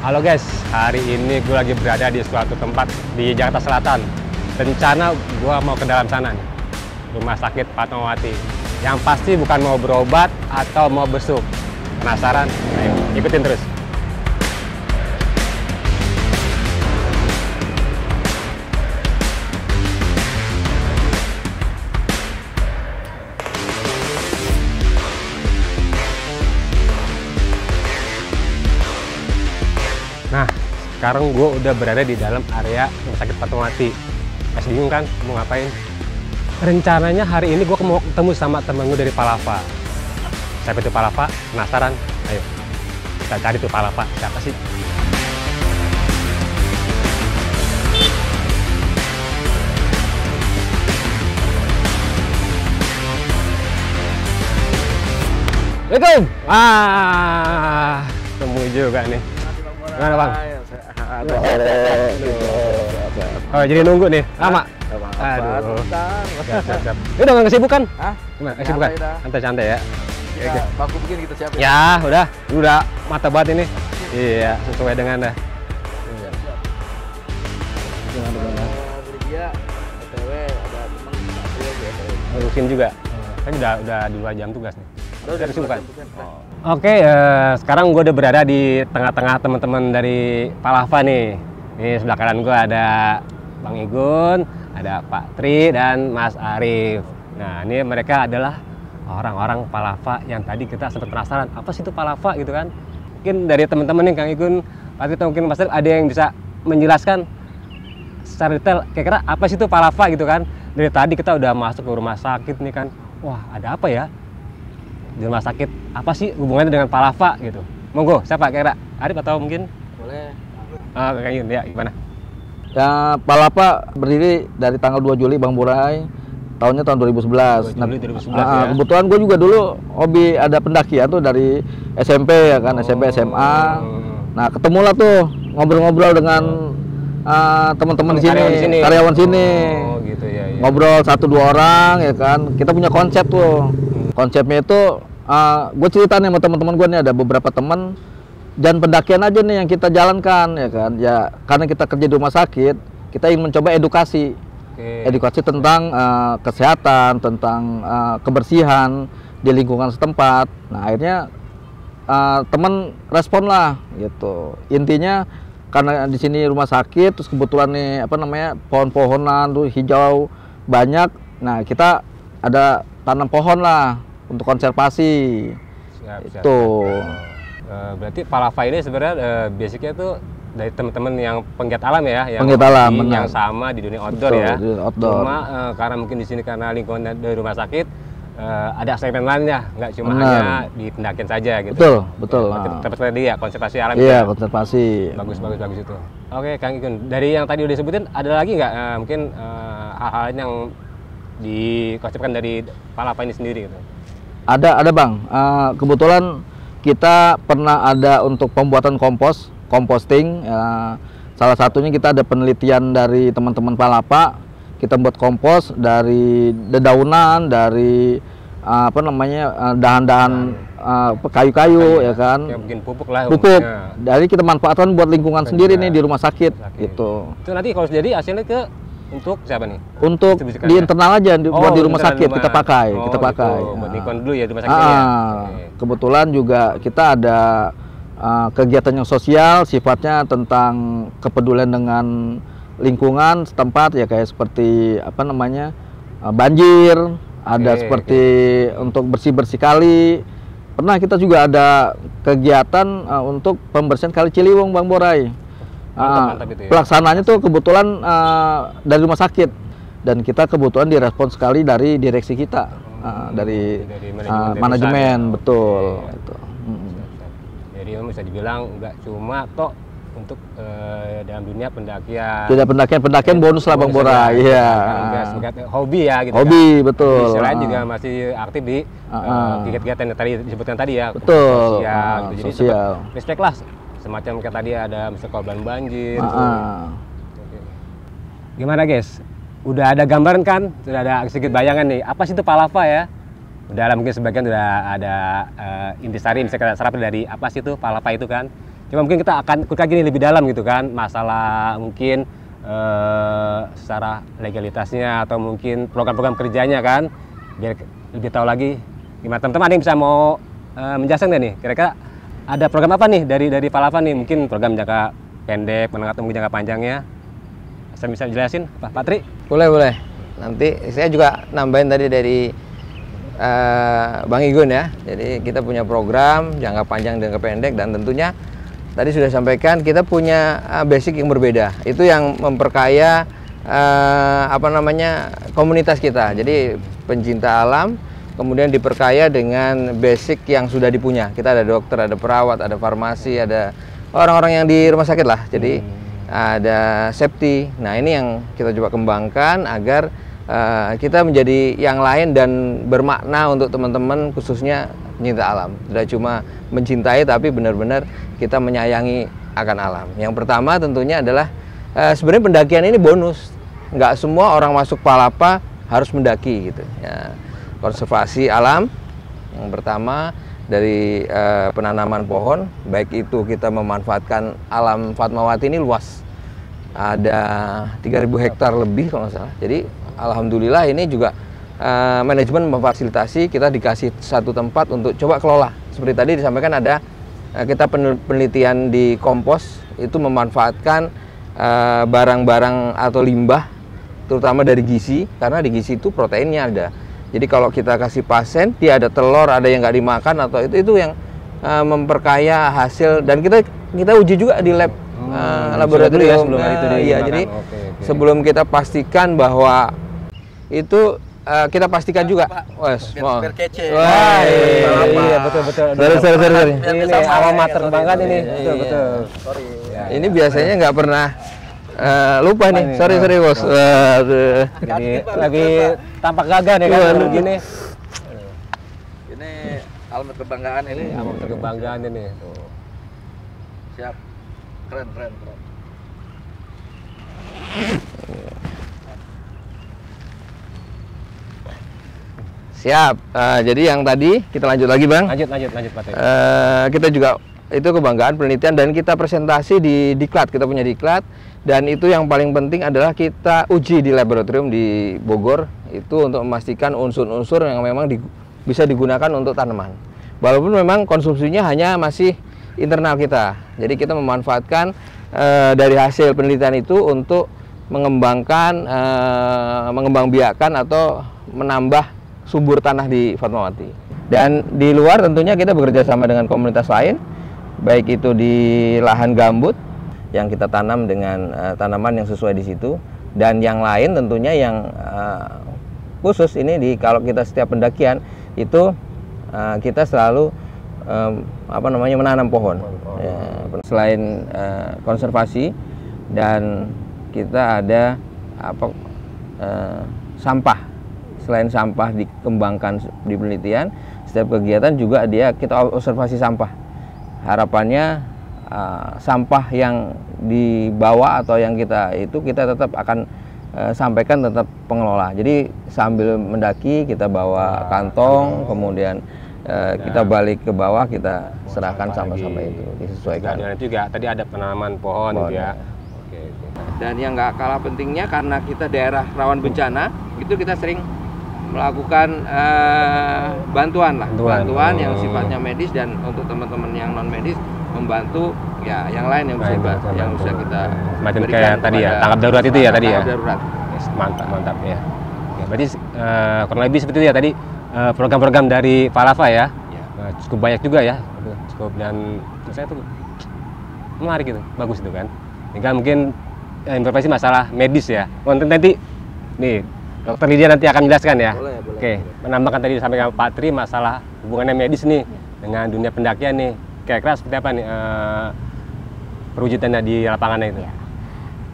Halo guys, hari ini gue lagi berada di suatu tempat di Jakarta Selatan. Rencana gue mau ke dalam sana nih, Rumah Sakit Fatmawati. Yang pasti bukan mau berobat atau mau besuk. Penasaran? Ayo, ikutin terus. Nah, sekarang gue udah berada di dalam area Rumah Sakit Fatmawati. Masih bingung kan mau ngapain? Rencananya hari ini gue mau ketemu sama temen gue dari Palapa. Siapa itu Palapa? Penasaran? Ayo, kita cari tuh Palapa. Siapa sih? Assalamualaikum. Temu juga nih. Gimana bang? Oh, jadi nunggu nih, lama? Aduh. Siap. Ini udah nggak kesibukan? Hah? Gimana? Kesibukan? Santai-santai ya? Ya, baku begini kita siapin. Ya, udah mata banget ini. Iya, sesuai dengan dah. Dia, OTW, ada teman, Ngurusin juga. Kan udah di luar jam tugas nih. Udah kesibukan. Oh. Oke, sekarang gue udah berada di tengah-tengah teman-teman dari Palapa nih. Ini sebelah kanan gue ada Bang Igun, ada Pak Tri, dan Mas Arif. Nah, ini mereka adalah orang-orang Palapa yang tadi kita sempat penasaran, apa sih itu Palapa gitu kan? Mungkin dari teman-teman nih, Kang Igun, Pak Tri, mungkin Mas Arif, ada yang bisa menjelaskan secara detail, kira-kira apa sih itu Palapa gitu kan? Dari tadi kita udah masuk ke rumah sakit nih kan, wah ada apa ya? Di rumah sakit, apa sih hubungannya dengan Palapa gitu? Monggo, siapa kira? Arif atau mungkin? Boleh. Kang Igun, ya gimana? Ya, Palapa berdiri dari tanggal 2 Juli Bang Borai, tahunnya tahun 2011. 2 Juli 2011 ya. Kebetulan gue juga dulu hobi ada pendakian tuh dari SMP ya kan, SMP SMA. Nah, ketemulah tuh ngobrol-ngobrol dengan teman-teman di sini, karyawan sini. Oh, gitu ya. Ngobrol 1-2 orang ya kan. Kita punya konsep tuh. Konsepnya itu gue cerita nih sama teman-teman gue nih, ada beberapa teman dan pendakian aja nih yang kita jalankan ya kan. Ya karena kita kerja di rumah sakit, kita ingin mencoba edukasi. Edukasi tentang kesehatan, tentang kebersihan di lingkungan setempat. Nah, akhirnya teman respon lah gitu. Intinya karena di sini rumah sakit, terus kebetulan nih pohon-pohonan tuh hijau banyak. Nah, kita ada tanam pohon lah untuk konservasi. Siap. Itu. Berarti Palapa ini sebenarnya basicnya tuh dari teman-teman yang penggiat alam ya, yang sama di dunia outdoor. Betul, ya. Outdoor. Cuma karena mungkin di sini karena lingkungan dari rumah sakit ada segmen lainnya, nggak cuma hanya di pendakian saja gitu. Betul. Seperti tadi ya, konservasi alam. Iya, konservasi. Bagus itu. Oke, Kang Igun, dari yang tadi udah disebutin, ada lagi nggak mungkin hal-hal yang dikonsepkan dari Palapa ini sendiri gitu? Ada Bang. Kebetulan kita pernah ada untuk pembuatan composting. Salah satunya kita ada penelitian dari teman-teman Palapa. Kita buat kompos dari dedaunan, dari dahan-dahan kayu-kayu ya kan. Ya, mungkin pupuk lah. Pupuk. Dari kita manfaatkan buat lingkungan sendiri nih di rumah sakit. Gitu. Itu nanti kalau jadi hasilnya untuk siapa nih? Untuk di internal aja, buat di rumah sakit kita pakai. Kita pakai. Gitu. Buat lingkungan dulu ya di rumah sakit ya. Kebetulan juga kita ada kegiatan yang sosial, sifatnya tentang kepedulian dengan lingkungan setempat ya, kayak seperti banjir, ada seperti untuk bersih-bersih kali. Pernah kita juga ada kegiatan untuk pembersihan Kali Ciliwung, Bang Borai. Mantap itu ya. Pelaksananya tuh kebetulan dari rumah sakit, dan kita kebetulan direspon sekali dari direksi kita, dari manajemen. Betul. Itu. Jadi bisa dibilang nggak cuma untuk dalam dunia pendakian. Tidak pendakian bonus lah Bang Borai. Iya. Hobi ya gitu. Hobi kan? Betul. Selain juga masih aktif di kegiatan yang tadi disebutkan tadi ya. Betul. Sosial. Jadi sosial. Respect lah. Semacam kayak tadi ada misalnya korban banjir. Gimana guys? Udah ada gambaran kan? Sudah ada sedikit bayangan nih. Apa sih itu Palapa ya? Udah mungkin sebagian udah ada intisari misalnya serap dari apa sih itu Palapa itu kan. Cuma mungkin kita akan kulik lagi nih lebih dalam gitu kan, masalah mungkin secara legalitasnya atau mungkin program-program kerjanya kan, biar lebih tahu lagi gimana. Teman-teman ada yang bisa mau menjelaskan nggak nih, kira-kira ada program apa nih dari Palava nih, mungkin program jangka pendek, menengah atau mungkin jangka panjangnya, saya bisa jelasin Pak Tri? Boleh. Nanti saya juga nambahin tadi dari Bang Igun ya. Jadi kita punya program jangka panjang dan jangka pendek, dan tentunya tadi sudah sampaikan kita punya basic yang berbeda. Itu yang memperkaya komunitas kita. Jadi pencinta alam kemudian diperkaya dengan basic yang sudah dipunya. Kita ada dokter, ada perawat, ada farmasi, ada orang-orang yang di rumah sakit lah. Jadi ada safety. Nah, ini yang kita coba kembangkan agar kita menjadi yang lain dan bermakna untuk teman-teman, khususnya pencinta alam. Tidak cuma mencintai, tapi benar-benar kita menyayangi akan alam. Yang pertama tentunya adalah sebenarnya pendakian ini bonus. Nggak semua orang masuk Palapa harus mendaki gitu. Ya, konservasi alam yang pertama dari penanaman pohon, baik itu kita memanfaatkan alam Fatmawati ini luas. Ada 3.000 hektar lebih kalau nggak salah. Jadi alhamdulillah ini juga manajemen memfasilitasi, kita dikasih satu tempat untuk coba kelola. Seperti tadi disampaikan ada kita penelitian di kompos, itu memanfaatkan barang-barang atau limbah, terutama dari gizi, karena di gizi itu proteinnya ada. Jadi kalau kita kasih pasien, dia ada telur, ada yang nggak dimakan, atau itu yang memperkaya hasil, dan kita uji juga di lab laboratorium. Iya, jadi sebelum kita pastikan bahwa itu kita pastikan juga. Wes, biar kece. Wah, Iya, betul. Sorry. Ini alma mater banget ini. Betul. Sorry. Ini biasanya nggak pernah lupa nih. Sorry bos. Waduh. Jadi lagi tampak gagah nih kan begini. Ini alamat kebanggaan ini. Alamat kebanggaan ini. Siap. Keren. Siap. Jadi yang tadi kita lanjut lagi, Bang. Lanjut Pak Tri. Kita juga itu kebanggaan penelitian, dan kita presentasi di Diklat. Kita punya Diklat, dan itu yang paling penting adalah kita uji di laboratorium di Bogor itu untuk memastikan unsur-unsur yang memang bisa digunakan untuk tanaman. Walaupun memang konsumsinya hanya masih internal kita. Jadi kita memanfaatkan dari hasil penelitian itu untuk mengembangbiakan atau menambah subur tanah di Fatmawati. Dan di luar tentunya kita bekerja sama dengan komunitas lain, baik itu di lahan gambut yang kita tanam dengan tanaman yang sesuai di situ, dan yang lain tentunya yang khusus ini kalau kita setiap pendakian itu kita selalu menanam pohon. Ya, selain konservasi, dan kita ada sampah. Selain sampah dikembangkan di penelitian, setiap kegiatan juga kita observasi sampah. Harapannya sampah yang dibawa atau yang kita tetap akan sampaikan tetap pengelola. Jadi sambil mendaki kita bawa kantong, kemudian kita balik ke bawah, kita serahkan sampah-sampah itu disesuaikan. Dan juga tadi ada penanaman pohon gitu ya. Dan yang nggak kalah pentingnya, karena kita daerah rawan bencana, itu kita sering melakukan bantuan yang sifatnya medis, dan untuk teman-teman yang non medis membantu ya yang lain yang bisa kita macam berikan kayak tadi ya, tanggap darurat itu ya tadi ya. Darurat. Yes, mantap ya. Berarti kurang lebih seperti itu ya tadi program-program dari Palava ya. Cukup banyak juga ya, cukup, dan menurut saya tuh menarik gitu, bagus itu kan. Tinggal mungkin informasi masalah medis ya. Nanti nih Dokter Lydia nanti akan menjelaskan ya. Boleh. Oke, menambahkan tadi disampaikan Pak Tri masalah hubungannya medis nih dengan dunia pendakian nih. Kira-kira seperti apa nih perwujudannya di lapangannya itu? Ya.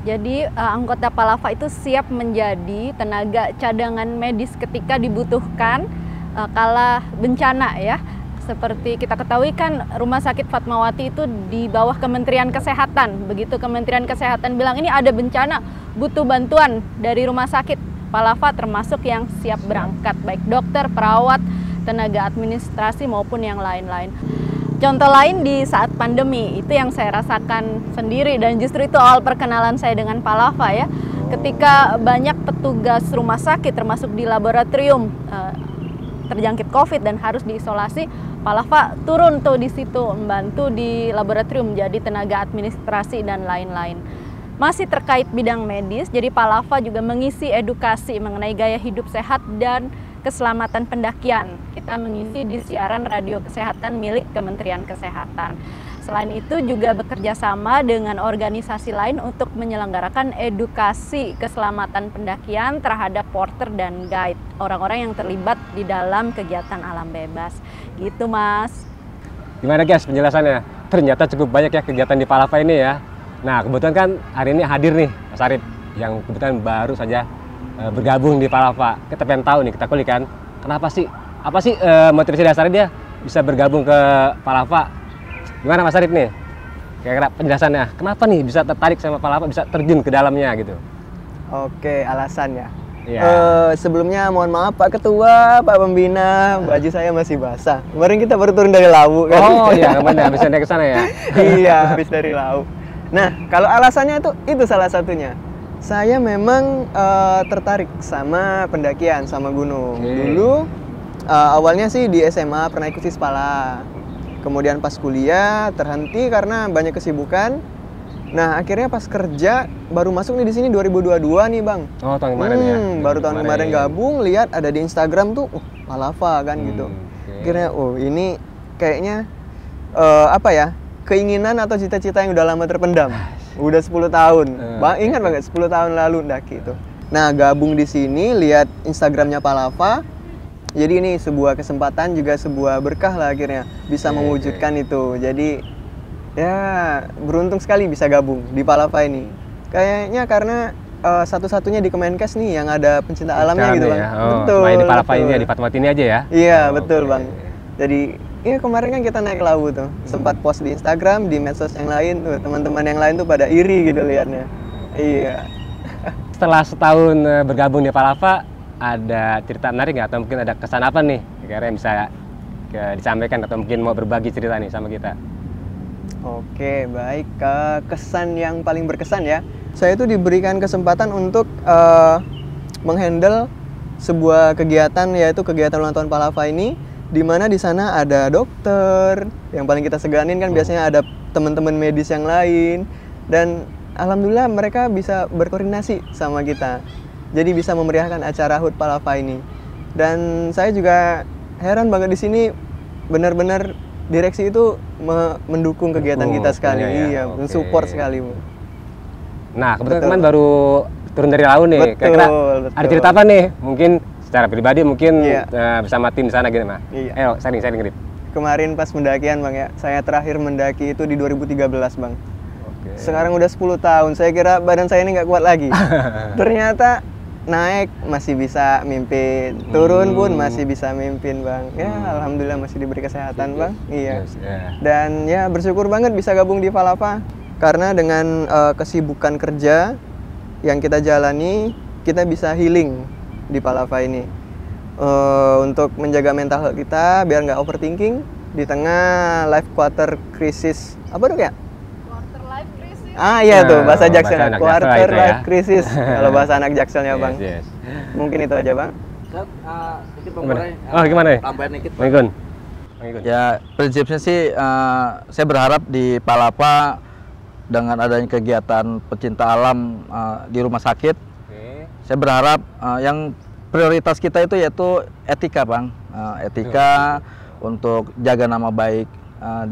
Jadi anggota Palava itu siap menjadi tenaga cadangan medis ketika dibutuhkan kala bencana ya. Seperti kita ketahui kan Rumah Sakit Fatmawati itu di bawah Kementerian Kesehatan. Begitu Kementerian Kesehatan bilang ini ada bencana, butuh bantuan dari rumah sakit, Palava termasuk yang siap berangkat, baik dokter, perawat, tenaga administrasi maupun yang lain-lain. Contoh lain di saat pandemi, itu yang saya rasakan sendiri dan justru itu awal perkenalan saya dengan Palava ya. Ketika banyak petugas rumah sakit termasuk di laboratorium terjangkit COVID dan harus diisolasi, Palava turun tuh di situ membantu di laboratorium jadi tenaga administrasi dan lain-lain. Masih terkait bidang medis, jadi Palava juga mengisi edukasi mengenai gaya hidup sehat dan keselamatan pendakian. Kita mengisi di siaran radio kesehatan milik Kementerian Kesehatan. Selain itu juga bekerja sama dengan organisasi lain untuk menyelenggarakan edukasi keselamatan pendakian terhadap porter dan guide, orang-orang yang terlibat di dalam kegiatan alam bebas. Gitu Mas. Gimana guys penjelasannya? Ternyata cukup banyak ya kegiatan di Palava ini ya. Nah kebetulan kan hari ini hadir nih Mas Arif yang kebetulan baru saja bergabung di Palava. Kita pengen tahu nih, kita kulik kan, kenapa sih, apa sih motivasi dasarnya dia bisa bergabung ke Palava? Gimana Mas Arif nih? Kira-kira penjelasannya, kenapa nih bisa tertarik sama Palava, bisa terjun ke dalamnya gitu? Oke, alasannya. Iya. Sebelumnya mohon maaf Pak Ketua, Pak Pembina, baju saya masih basah. Kemarin kita baru turun dari laut kan. Oh iya, kemana? Habis naik ke sana ya? Iya, habis dari laut. Nah, kalau alasannya itu salah satunya. Saya memang tertarik sama pendakian, sama gunung. Dulu awalnya sih di SMA pernah ikut Sispala. Kemudian pas kuliah terhenti karena banyak kesibukan. Nah, akhirnya pas kerja baru masuk nih di sini 2022 nih, Bang. Oh, tahun kemarin ya. Baru tahun kemarin gabung, lihat ada di Instagram tuh Palava kan gitu. Akhirnya ini kayaknya apa ya? Keinginan atau cita-cita yang udah lama terpendam. Udah 10 tahun. Ingat banget 10 tahun lalu ndaki itu. Nah, gabung di sini lihat Instagramnya Palava. Jadi ini sebuah kesempatan juga sebuah berkah lah akhirnya bisa mewujudkan itu. Jadi ya beruntung sekali bisa gabung di Palava ini. Kayaknya karena satu-satunya di Kemenkes nih yang ada pencinta alamnya gitu Bang. Ya. Oh, betul. Main di Palava ini ya, di Fatmawati ini aja ya? Iya, betul Bang. Jadi iya kemarin kan kita naik lawu tuh, sempat post di Instagram, di medsos yang lain tuh, teman-teman yang lain tuh pada iri gitu liatnya. Iya. Setelah setahun bergabung di Palava, ada cerita menarik nggak? Atau mungkin ada kesan apa nih? Kira-kira yang bisa disampaikan atau mungkin mau berbagi cerita nih sama kita? Oke, baik. Kesan yang paling berkesan ya. Saya itu diberikan kesempatan untuk menghandle sebuah kegiatan, yaitu kegiatan ulang tahun Palava ini. Di mana di sana ada dokter, yang paling kita seganin kan biasanya ada teman-teman medis yang lain, dan alhamdulillah mereka bisa berkoordinasi sama kita, jadi bisa memeriahkan acara HUT Palava ini. Dan saya juga heran banget di sini, benar-benar direksi itu mendukung kegiatan kita sekali, mensupport sekali. Nah kebetulan kemarin baru turun dari laut nih, kira-kira ada cerita apa nih? Mungkin secara pribadi mungkin bersama tim di sana gitu Mas. Ayo sharing Rip. Kemarin pas pendakian Bang ya, saya terakhir mendaki itu di 2013 Bang. Sekarang udah 10 tahun, saya kira badan saya ini nggak kuat lagi. Ternyata naik masih bisa mimpin, turun pun masih bisa mimpin Bang. Ya alhamdulillah masih diberi kesehatan Bang. Iya. Dan ya bersyukur banget bisa gabung di Palava. Karena dengan kesibukan kerja yang kita jalani, kita bisa healing di Palava ini untuk menjaga mental health kita biar nggak overthinking di tengah life quarter crisis. Apa dong ya? Quarter life crisis. Iya tuh bahasa Jakselnya, quarter life crisis kalau bahasa anak Jakselnya Bang. Mungkin itu aja Bang. Oh gimana ya? Tambahan dikit. Bang. Ya prinsipnya sih saya berharap di Palava dengan adanya kegiatan pecinta alam di rumah sakit, saya berharap yang prioritas kita itu yaitu etika Bang, etika untuk jaga nama baik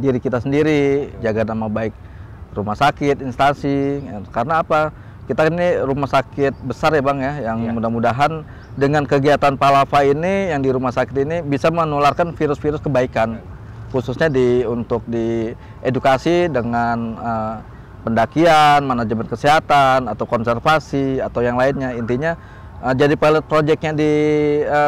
diri kita sendiri, jaga nama baik rumah sakit, instansi. Karena apa? Kita ini rumah sakit besar ya Bang ya, yang mudah-mudahan dengan kegiatan Palava ini yang di rumah sakit ini bisa menularkan virus-virus kebaikan, khususnya untuk di edukasi dengan pendakian, manajemen kesehatan, atau konservasi, atau yang lainnya. Intinya jadi pilot projectnya di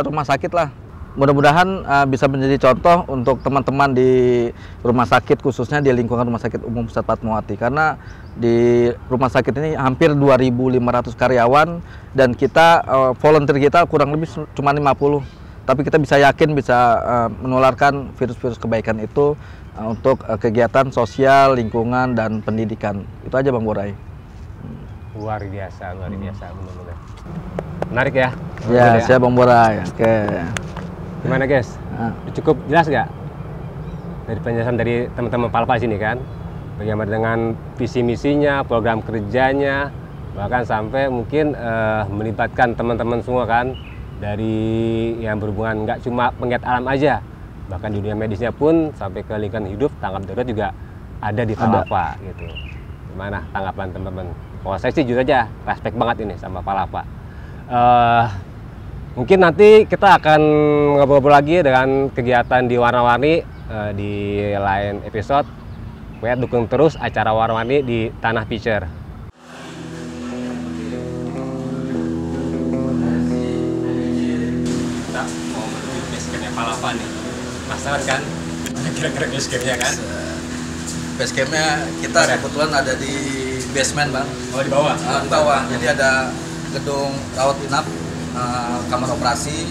rumah sakit lah. Mudah-mudahan bisa menjadi contoh untuk teman-teman di rumah sakit, khususnya di lingkungan Rumah Sakit Umum Pusat Fatmawati. Karena di rumah sakit ini hampir 2.500 karyawan, dan kita volunteer kita kurang lebih cuma 50. tapi kita bisa yakin bisa menularkan virus-virus kebaikan itu untuk kegiatan sosial, lingkungan, dan pendidikan. Itu aja Bang Borai. Luar biasa, benar-benar. Menarik ya? Ya, siap Bang Borai. Oke. Gimana guys? Cukup jelas nggak? Dari penjelasan dari teman-teman Palapa sini kan? Bagaimana dengan visi misinya, program kerjanya, bahkan sampai mungkin melibatkan teman-teman semua kan? Dari yang berhubungan nggak cuma penggiat alam aja, bahkan di dunia medisnya pun sampai ke lingkungan hidup, tanggap darurat juga ada di Palapa gitu. Gimana tanggapan teman-teman? Kalau saya sih jujur aja, respect banget ini sama Palapa. Mungkin nanti kita akan ngobrol lagi dengan kegiatan di Warna-Warni di lain episode. Pokoknya dukung terus acara Warna-Warni di Tanah Picture. Kita mau menuju basecampnya Palapa nih. Penasaran kan? Kira-kira basecampnya kan? Basecampnya kita kebetulan ada di basement Bang. Oh di bawah? Di bawah. Jadi ada gedung rawat inap, kamar operasi,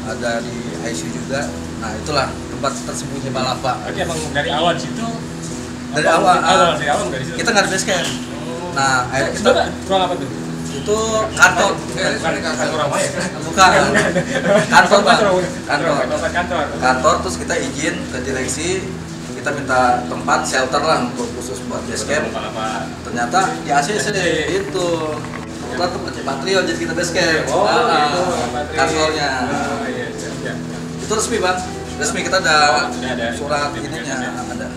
ada di ICU juga. Nah itulah tempat tersembunyi Palapa. Oke, emang dari awal situ? Dari awal dari situ? kita nggak ada basecamp. Nah akhirnya kita ruang apa tuh? itu kantor. Kantor orang Maya kan? Bukan. Kantor Bang. Kantor. Kantor terus kita izin ke direksi, kita minta tempat shelter lah untuk khusus buat basecamp. Ternyata di ACC itu kebetulan tempatnya Patrio, jadi kita basecamp. Oh gitu. Kantornya. Iya. Itu resmi Bang. Resmi kita ada surat ininya ada.